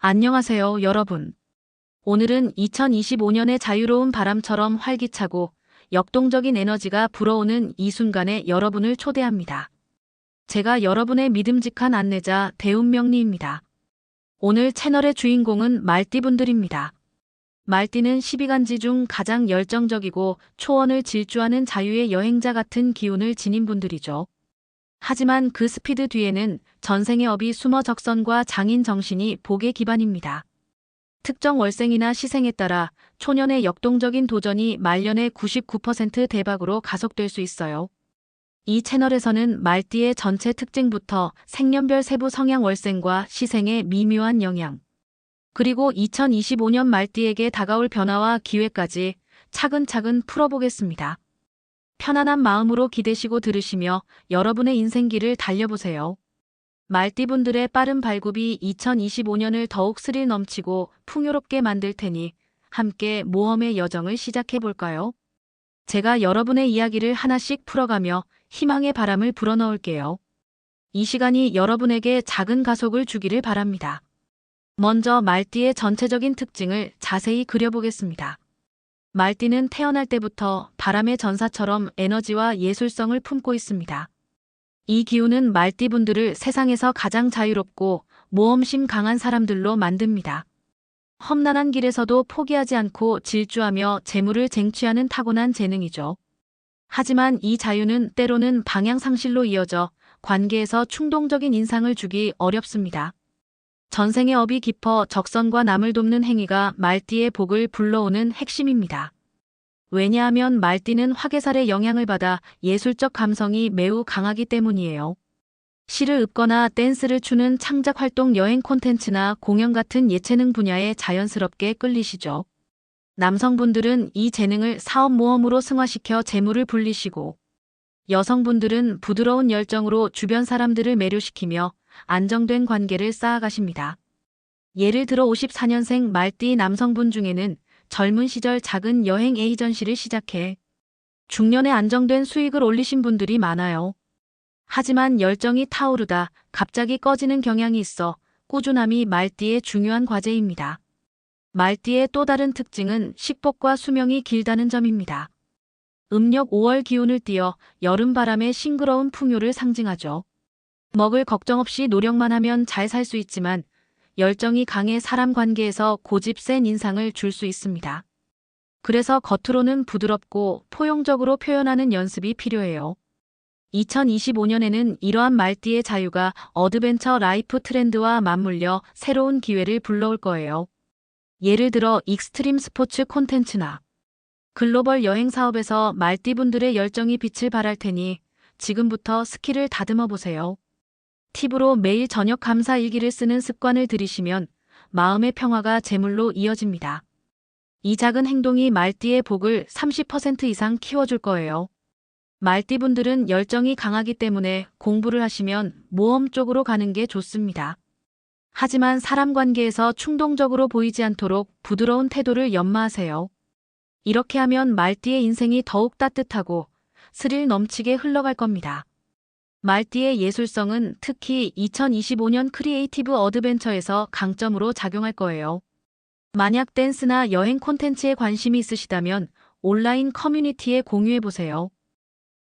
안녕하세요, 여러분. 오늘은 2025년의 자유로운 바람처럼 활기차고 역동적인 에너지가 불어오는 이 순간에 여러분을 초대합니다. 제가 여러분의 믿음직한 안내자 대운명리입니다. 오늘 채널의 주인공은 말띠분들입니다. 말띠는 12간지 중 가장 열정적이고 초원을 질주하는 자유의 여행자 같은 기운을 지닌 분들이죠. 하지만 그 스피드 뒤에는 전생의 업이 숨어 적선과 장인 정신이 복의 기반입니다. 특정 월생이나 시생에 따라 초년의 역동적인 도전이 말년의 99% 대박으로 가속될 수 있어요. 이 채널에서는 말띠의 전체 특징부터 생년별 세부 성향 월생과 시생의 미묘한 영향, 그리고 2025년 말띠에게 다가올 변화와 기회까지 차근차근 풀어보겠습니다. 편안한 마음으로 기대시고 들으시며 여러분의 인생길을 달려보세요. 말띠분들의 빠른 발굽이 2025년을 더욱 스릴 넘치고 풍요롭게 만들 테니 함께 모험의 여정을 시작해 볼까요? 제가 여러분의 이야기를 하나씩 풀어가며 희망의 바람을 불어넣을게요. 이 시간이 여러분에게 작은 가속을 주기를 바랍니다. 먼저 말띠의 전체적인 특징을 자세히 그려보겠습니다. 말띠는 태어날 때부터 바람의 전사처럼 에너지와 예술성을 품고 있습니다. 이 기운은 말띠분들을 세상에서 가장 자유롭고 모험심 강한 사람들로 만듭니다. 험난한 길에서도 포기하지 않고 질주하며 재물을 쟁취하는 타고난 재능이죠. 하지만 이 자유는 때로는 방향 상실로 이어져 관계에서 충동적인 인상을 주기 어렵습니다. 전생의 업이 깊어 적선과 남을 돕는 행위가 말띠의 복을 불러오는 핵심입니다. 왜냐하면 말띠는 화개살의 영향을 받아 예술적 감성이 매우 강하기 때문이에요. 시를 읊거나 댄스를 추는 창작 활동, 여행 콘텐츠나 공연 같은 예체능 분야에 자연스럽게 끌리시죠. 남성분들은 이 재능을 사업 모험으로 승화시켜 재물을 불리시고, 여성분들은 부드러운 열정으로 주변 사람들을 매료시키며 안정된 관계를 쌓아가십니다. 예를 들어 54년생 말띠 남성분 중에는 젊은 시절 작은 여행 에이전시를 시작해 중년에 안정된 수익을 올리신 분들이 많아요. 하지만 열정이 타오르다 갑자기 꺼지는 경향이 있어 꾸준함이 말띠의 중요한 과제입니다. 말띠의 또 다른 특징은 식복과 수명이 길다는 점입니다. 음력 5월 기운을 띠어 여름바람의 싱그러운 풍요를 상징하죠. 먹을 걱정 없이 노력만 하면 잘 살 수 있지만 열정이 강해 사람 관계에서 고집 센 인상을 줄 수 있습니다. 그래서 겉으로는 부드럽고 포용적으로 표현하는 연습이 필요해요. 2025년에는 이러한 말띠의 자유가 어드벤처 라이프 트렌드와 맞물려 새로운 기회를 불러올 거예요. 예를 들어 익스트림 스포츠 콘텐츠나 글로벌 여행 사업에서 말띠분들의 열정이 빛을 발할 테니 지금부터 스킬을 다듬어 보세요. 팁으로 매일 저녁 감사 일기를 쓰는 습관을 들이시면 마음의 평화가 재물로 이어집니다. 이 작은 행동이 말띠의 복을 30% 이상 키워줄 거예요. 말띠분들은 열정이 강하기 때문에 공부를 하시면 모험 쪽으로 가는 게 좋습니다. 하지만 사람 관계에서 충동적으로 보이지 않도록 부드러운 태도를 연마하세요. 이렇게 하면 말띠의 인생이 더욱 따뜻하고 스릴 넘치게 흘러갈 겁니다. 말띠의 예술성은 특히 2025년 크리에이티브 어드벤처에서 강점으로 작용할 거예요. 만약 댄스나 여행 콘텐츠에 관심이 있으시다면 온라인 커뮤니티에 공유해보세요.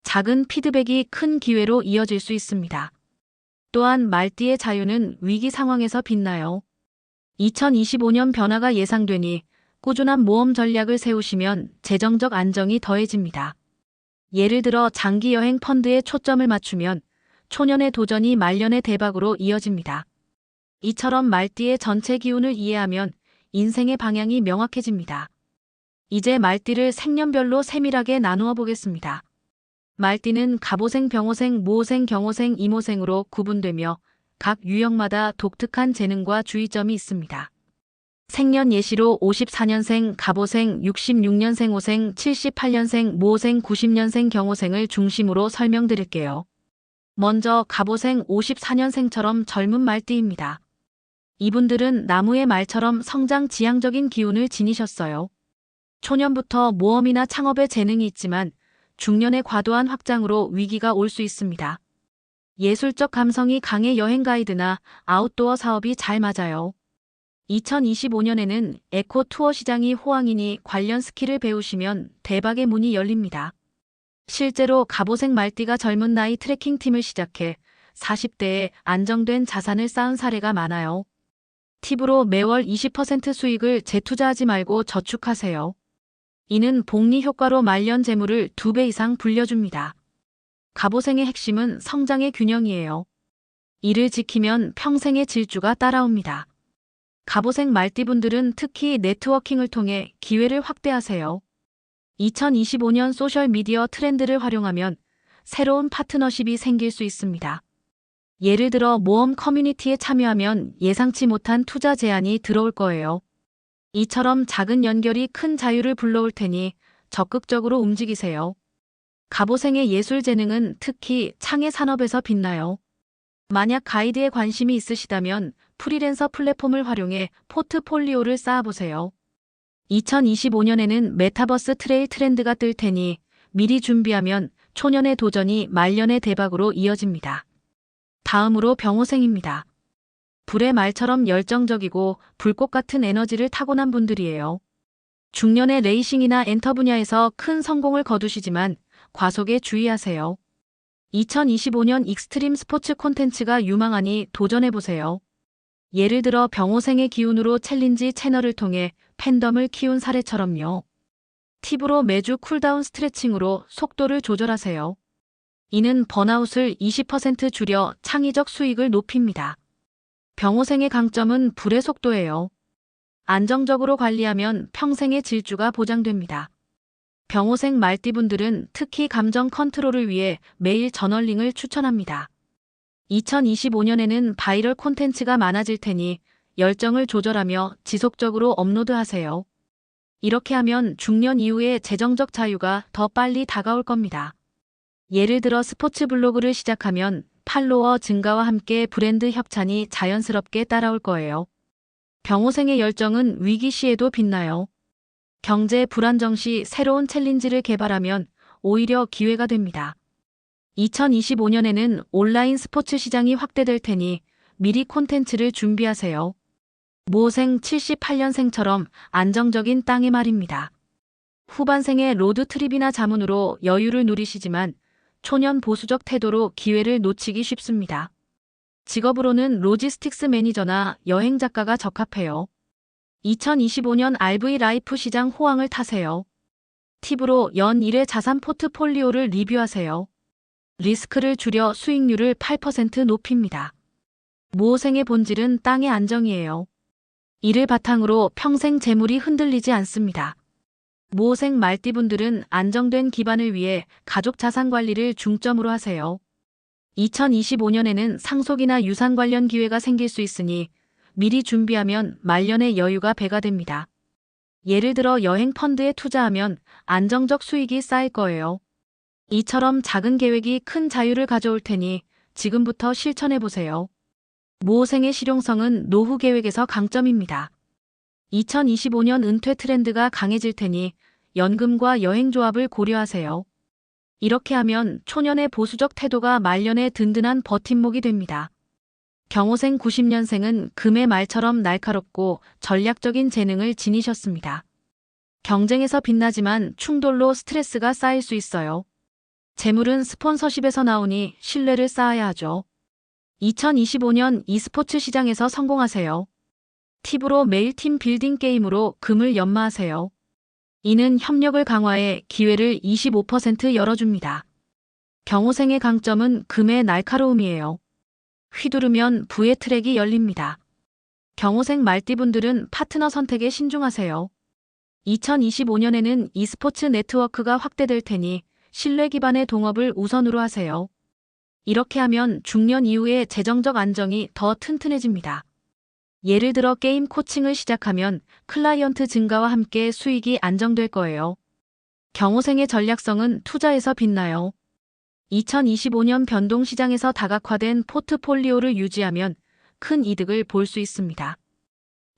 작은 피드백이 큰 기회로 이어질 수 있습니다. 또한 말띠의 자유는 위기 상황에서 빛나요. 2025년 변화가 예상되니 꾸준한 모험 전략을 세우시면 재정적 안정이 더해집니다. 예를 들어 장기 여행 펀드에 초점을 맞추면 초년의 도전이 말년의 대박으로 이어집니다. 이처럼 말띠의 전체 기운을 이해하면 인생의 방향이 명확해집니다. 이제 말띠를 생년별로 세밀하게 나누어 보겠습니다. 말띠는 갑오생, 병오생, 무오생, 경오생, 임오생으로 구분되며 각 유형마다 독특한 재능과 주의점이 있습니다. 생년 예시로 54년생, 갑오생, 66년생, 오생, 78년생, 무오생, 90년생, 경오생을 중심으로 설명드릴게요. 먼저 갑오생 54년생처럼 젊은 말띠입니다. 이분들은 나무의 말처럼 성장 지향적인 기운을 지니셨어요. 초년부터 모험이나 창업에 재능이 있지만 중년의 과도한 확장으로 위기가 올 수 있습니다. 예술적 감성이 강해 여행 가이드나 아웃도어 사업이 잘 맞아요. 2025년에는 에코 투어 시장이 호황이니 관련 스킬을 배우시면 대박의 문이 열립니다. 실제로 갑오색 말띠가 젊은 나이 트래킹 팀을 시작해 40대에 안정된 자산을 쌓은 사례가 많아요. 팁으로 매월 20% 수익을 재투자하지 말고 저축하세요. 이는 복리 효과로 말년 재물을 2배 이상 불려줍니다. 갑오생의 핵심은 성장의 균형이에요. 이를 지키면 평생의 질주가 따라옵니다. 갑오생 말띠분들은 특히 네트워킹을 통해 기회를 확대하세요. 2025년 소셜미디어 트렌드를 활용하면 새로운 파트너십이 생길 수 있습니다. 예를 들어 모험 커뮤니티에 참여하면 예상치 못한 투자 제안이 들어올 거예요. 이처럼 작은 연결이 큰 자유를 불러올 테니 적극적으로 움직이세요. 갑오생의 예술 재능은 특히 창의 산업에서 빛나요. 만약 가이드에 관심이 있으시다면 프리랜서 플랫폼을 활용해 포트폴리오를 쌓아보세요. 2025년에는 메타버스 트레일 트렌드가 뜰 테니 미리 준비하면 초년의 도전이 말년의 대박으로 이어집니다. 다음으로 병오생입니다. 불의 말처럼 열정적이고 불꽃 같은 에너지를 타고난 분들이에요. 중년의 레이싱이나 엔터 분야에서 큰 성공을 거두시지만 과속에 주의하세요. 2025년 익스트림 스포츠 콘텐츠가 유망하니 도전해보세요. 예를 들어 병오생의 기운으로 챌린지 채널을 통해 팬덤을 키운 사례처럼요. 팁으로 매주 쿨다운 스트레칭으로 속도를 조절하세요. 이는 번아웃을 20% 줄여 창의적 수익을 높입니다. 병오생의 강점은 불의 속도예요. 안정적으로 관리하면 평생의 질주가 보장됩니다. 병오생 말띠분들은 특히 감정 컨트롤을 위해 매일 저널링을 추천합니다. 2025년에는 바이럴 콘텐츠가 많아질 테니 열정을 조절하며 지속적으로 업로드하세요. 이렇게 하면 중년 이후의 재정적 자유가 더 빨리 다가올 겁니다. 예를 들어 스포츠 블로그를 시작하면 팔로워 증가와 함께 브랜드 협찬이 자연스럽게 따라올 거예요. 병오생의 열정은 위기 시에도 빛나요. 경제 불안정 시 새로운 챌린지를 개발하면 오히려 기회가 됩니다. 2025년에는 온라인 스포츠 시장이 확대될 테니 미리 콘텐츠를 준비하세요. 모생 78년생처럼 안정적인 땅의 말입니다. 후반생의 로드트립이나 자문으로 여유를 누리시지만 초년 보수적 태도로 기회를 놓치기 쉽습니다. 직업으로는 로지스틱스 매니저나 여행 작가가 적합해요. 2025년 RV 라이프 시장 호황을 타세요. 팁으로 연 1회 자산 포트폴리오를 리뷰하세요. 리스크를 줄여 수익률을 8% 높입니다. 모호생의 본질은 땅의 안정이에요. 이를 바탕으로 평생 재물이 흔들리지 않습니다. 모호생 말띠분들은 안정된 기반을 위해 가족 자산 관리를 중점으로 하세요. 2025년에는 상속이나 유산 관련 기회가 생길 수 있으니 미리 준비하면 말년의 여유가 배가 됩니다. 예를 들어 여행 펀드에 투자하면 안정적 수익이 쌓일 거예요. 이처럼 작은 계획이 큰 자유를 가져올 테니 지금부터 실천해보세요. 모호생의 실용성은 노후 계획에서 강점입니다. 2025년 은퇴 트렌드가 강해질 테니 연금과 여행 조합을 고려하세요. 이렇게 하면 초년의 보수적 태도가 말년의 든든한 버팀목이 됩니다. 경오생 90년생은 금의 말처럼 날카롭고 전략적인 재능을 지니셨습니다. 경쟁에서 빛나지만 충돌로 스트레스가 쌓일 수 있어요. 재물은 스폰서십에서 나오니 신뢰를 쌓아야 하죠. 2025년 e스포츠 시장에서 성공하세요. 팁으로 매일 팀 빌딩 게임으로 금을 연마하세요. 이는 협력을 강화해 기회를 25% 열어줍니다. 경오생의 강점은 금의 날카로움이에요. 휘두르면 부의 트랙이 열립니다. 경오생 말띠분들은 파트너 선택에 신중하세요. 2025년에는 e스포츠 네트워크가 확대될 테니 신뢰 기반의 동업을 우선으로 하세요. 이렇게 하면 중년 이후의 재정적 안정이 더 튼튼해집니다. 예를 들어 게임 코칭을 시작하면 클라이언트 증가와 함께 수익이 안정될 거예요. 경오생의 전략성은 투자에서 빛나요. 2025년 변동시장에서 다각화된 포트폴리오를 유지하면 큰 이득을 볼 수 있습니다.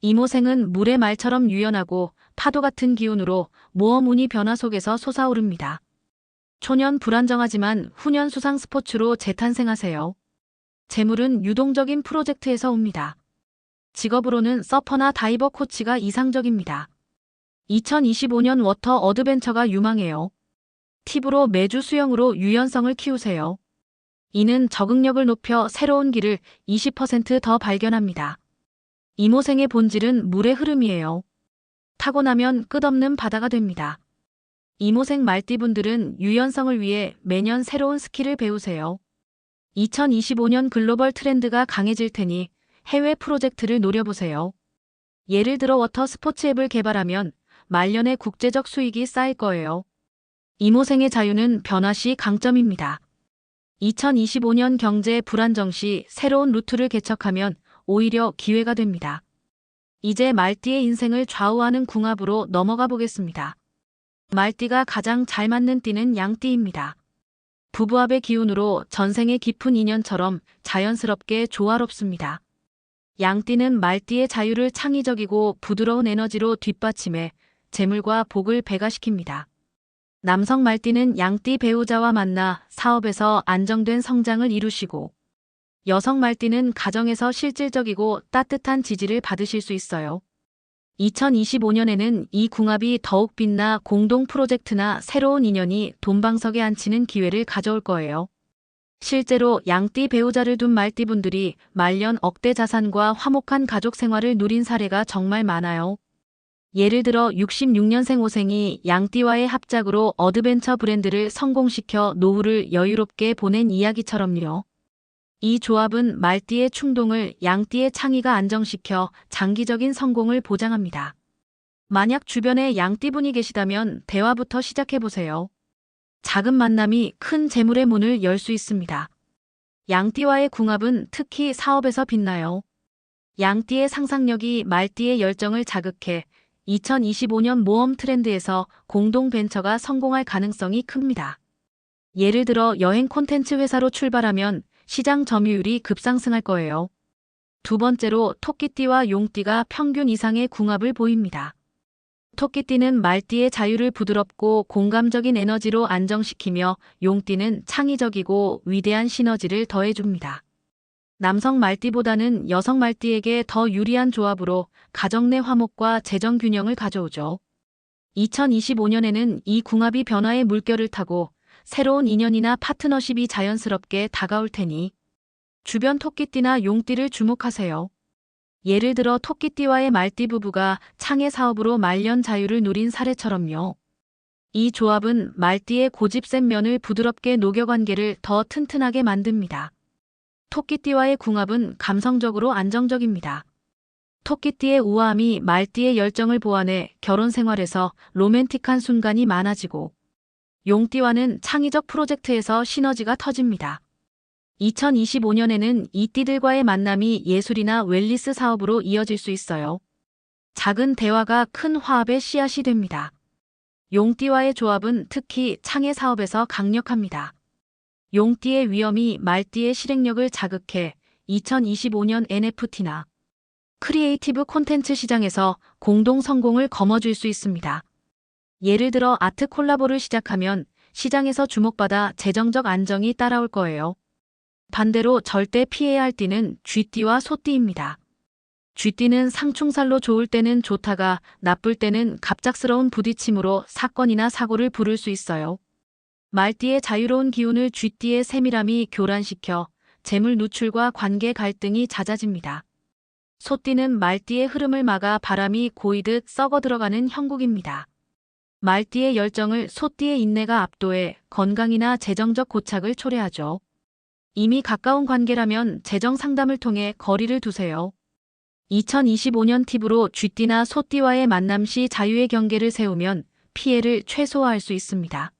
이모생은 물의 말처럼 유연하고 파도 같은 기운으로 모험 운이 변화 속에서 솟아오릅니다. 초년 불안정하지만 후년 수상 스포츠로 재탄생하세요. 재물은 유동적인 프로젝트에서 옵니다. 직업으로는 서퍼나 다이버 코치가 이상적입니다. 2025년 워터 어드벤처가 유망해요. 팁으로 매주 수영으로 유연성을 키우세요. 이는 적응력을 높여 새로운 길을 20%더 발견합니다. 이모생의 본질은 물의 흐름이에요. 타고나면 끝없는 바다가 됩니다. 이모생 말띠분들은 유연성을 위해 매년 새로운 스킬을 배우세요. 2025년 글로벌 트렌드가 강해질 테니 해외 프로젝트를 노려보세요. 예를 들어 워터 스포츠 앱을 개발하면 말년의 국제적 수익이 쌓일 거예요. 이모생의 자유는 변화 시 강점입니다. 2025년 경제 불안정 시 새로운 루트를 개척하면 오히려 기회가 됩니다. 이제 말띠의 인생을 좌우하는 궁합으로 넘어가 보겠습니다. 말띠가 가장 잘 맞는 띠는 양띠입니다. 부부합의 기운으로 전생의 깊은 인연처럼 자연스럽게 조화롭습니다. 양띠는 말띠의 자유를 창의적이고 부드러운 에너지로 뒷받침해 재물과 복을 배가시킵니다. 남성 말띠는 양띠 배우자와 만나 사업에서 안정된 성장을 이루시고, 여성 말띠는 가정에서 실질적이고 따뜻한 지지를 받으실 수 있어요. 2025년에는 이 궁합이 더욱 빛나 공동 프로젝트나 새로운 인연이 돈방석에 앉히는 기회를 가져올 거예요. 실제로 양띠 배우자를 둔 말띠분들이 말년 억대 자산과 화목한 가족 생활을 누린 사례가 정말 많아요. 예를 들어 66년생 오생이 양띠와의 합작으로 어드벤처 브랜드를 성공시켜 노후를 여유롭게 보낸 이야기처럼요. 이 조합은 말띠의 충동을 양띠의 창의가 안정시켜 장기적인 성공을 보장합니다. 만약 주변에 양띠분이 계시다면 대화부터 시작해보세요. 작은 만남이 큰 재물의 문을 열 수 있습니다. 양띠와의 궁합은 특히 사업에서 빛나요. 양띠의 상상력이 말띠의 열정을 자극해 2025년 모험 트렌드에서 공동 벤처가 성공할 가능성이 큽니다. 예를 들어 여행 콘텐츠 회사로 출발하면 시장 점유율이 급상승할 거예요. 두 번째로 토끼띠와 용띠가 평균 이상의 궁합을 보입니다. 토끼띠는 말띠의 자유를 부드럽고 공감적인 에너지로 안정시키며 용띠는 창의적이고 위대한 시너지를 더해줍니다. 남성 말띠보다는 여성 말띠에게 더 유리한 조합으로 가정 내 화목과 재정 균형을 가져오죠. 2025년에는 이 궁합이 변화의 물결을 타고 새로운 인연이나 파트너십이 자연스럽게 다가올 테니 주변 토끼띠나 용띠를 주목하세요. 예를 들어 토끼띠와의 말띠 부부가 창의 사업으로 말년 자유를 누린 사례처럼요. 이 조합은 말띠의 고집센 면을 부드럽게 녹여 관계를 더 튼튼하게 만듭니다. 토끼띠와의 궁합은 감성적으로 안정적입니다. 토끼띠의 우아함이 말띠의 열정을 보완해 결혼 생활에서 로맨틱한 순간이 많아지고, 용띠와는 창의적 프로젝트에서 시너지가 터집니다. 2025년에는 이 띠들과의 만남이 예술이나 웰니스 사업으로 이어질 수 있어요. 작은 대화가 큰 화합의 씨앗이 됩니다. 용띠와의 조합은 특히 창의 사업에서 강력합니다. 용띠의 위엄이 말띠의 실행력을 자극해 2025년 NFT나 크리에이티브 콘텐츠 시장에서 공동 성공을 거머쥘 수 있습니다. 예를 들어 아트 콜라보를 시작하면 시장에서 주목받아 재정적 안정이 따라올 거예요. 반대로 절대 피해야 할 띠는 쥐띠와 소띠입니다. 쥐띠는 상충살로 좋을 때는 좋다가 나쁠 때는 갑작스러운 부딪힘으로 사건이나 사고를 부를 수 있어요. 말띠의 자유로운 기운을 쥐띠의 세밀함이 교란시켜 재물 누출과 관계 갈등이 잦아집니다. 소띠는 말띠의 흐름을 막아 바람이 고이듯 썩어 들어가는 형국입니다. 말띠의 열정을 소띠의 인내가 압도해 건강이나 재정적 고착을 초래하죠. 이미 가까운 관계라면 재정 상담을 통해 거리를 두세요. 2025년 팁으로 쥐띠나 소띠와의 만남 시 자유의 경계를 세우면 피해를 최소화할 수 있습니다.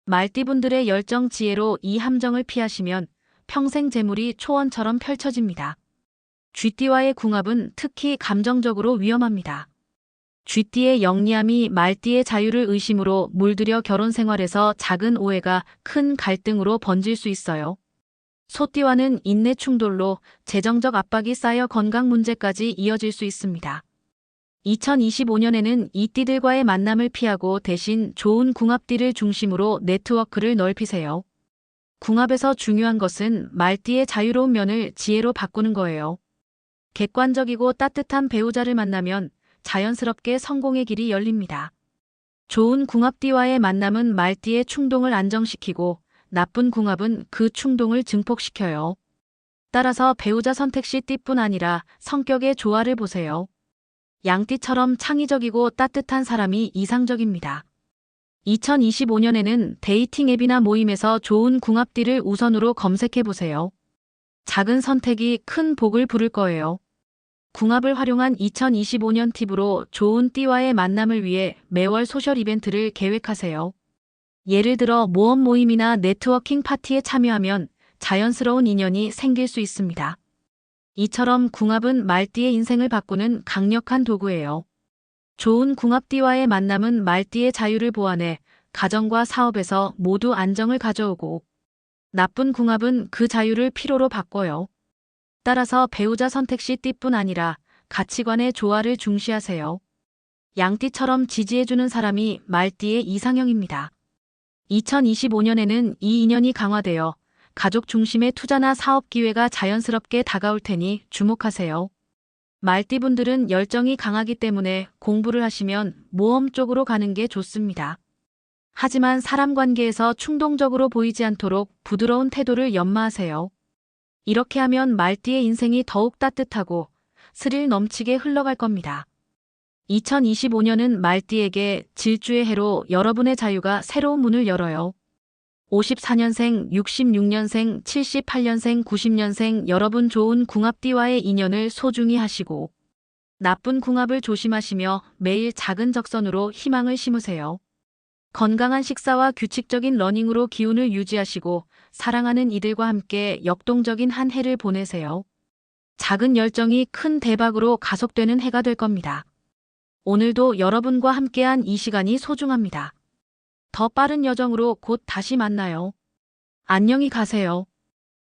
말띠분들의 열정 지혜로 이 함정을 피하시면 평생 재물이 초원처럼 펼쳐집니다. 쥐띠와의 궁합은 특히 감정적으로 위험합니다. 쥐띠의 영리함이 말띠의 자유를 의심으로 물들여 결혼 생활에서 작은 오해가 큰 갈등으로 번질 수 있어요. 소띠와는 인내 충돌로 재정적 압박이 쌓여 건강 문제까지 이어질 수 있습니다. 2025년에는 이 띠들과의 만남을 피하고 대신 좋은 궁합띠를 중심으로 네트워크를 넓히세요. 궁합에서 중요한 것은 말띠의 자유로운 면을 지혜로 바꾸는 거예요. 객관적이고 따뜻한 배우자를 만나면 자연스럽게 성공의 길이 열립니다. 좋은 궁합띠와의 만남은 말띠의 충동을 안정시키고 나쁜 궁합은 그 충동을 증폭시켜요. 따라서 배우자 선택 시 띠뿐 아니라 성격의 조화를 보세요. 양띠처럼 창의적이고 따뜻한 사람이 이상적입니다. 2025년에는 데이팅 앱이나 모임에서 좋은 궁합띠를 우선으로 검색해 보세요. 작은 선택이 큰 복을 부를 거예요. 궁합을 활용한 2025년 팁으로 좋은 띠와의 만남을 위해 매월 소셜 이벤트를 계획하세요. 예를 들어 모험 모임이나 네트워킹 파티에 참여하면 자연스러운 인연이 생길 수 있습니다. 이처럼 궁합은 말띠의 인생을 바꾸는 강력한 도구예요. 좋은 궁합띠와의 만남은 말띠의 자유를 보완해 가정과 사업에서 모두 안정을 가져오고, 나쁜 궁합은 그 자유를 피로로 바꿔요. 따라서 배우자 선택 시 띠뿐 아니라 가치관의 조화를 중시하세요. 양띠처럼 지지해주는 사람이 말띠의 이상형입니다. 2025년에는 이 인연이 강화되어 가족 중심의 투자나 사업 기회가 자연스럽게 다가올 테니 주목하세요. 말띠분들은 열정이 강하기 때문에 공부를 하시면 모험 쪽으로 가는 게 좋습니다. 하지만 사람 관계에서 충동적으로 보이지 않도록 부드러운 태도를 연마하세요. 이렇게 하면 말띠의 인생이 더욱 따뜻하고 스릴 넘치게 흘러갈 겁니다. 2025년은 말띠에게 질주의 해로 여러분의 자유가 새로운 문을 열어요. 54년생, 66년생, 78년생, 90년생 여러분 좋은 궁합띠와의 인연을 소중히 하시고 나쁜 궁합을 조심하시며 매일 작은 적선으로 희망을 심으세요. 건강한 식사와 규칙적인 러닝으로 기운을 유지하시고 사랑하는 이들과 함께 역동적인 한 해를 보내세요. 작은 열정이 큰 대박으로 가속되는 해가 될 겁니다. 오늘도 여러분과 함께한 이 시간이 소중합니다. 더 빠른 여정으로 곧 다시 만나요. 안녕히 가세요.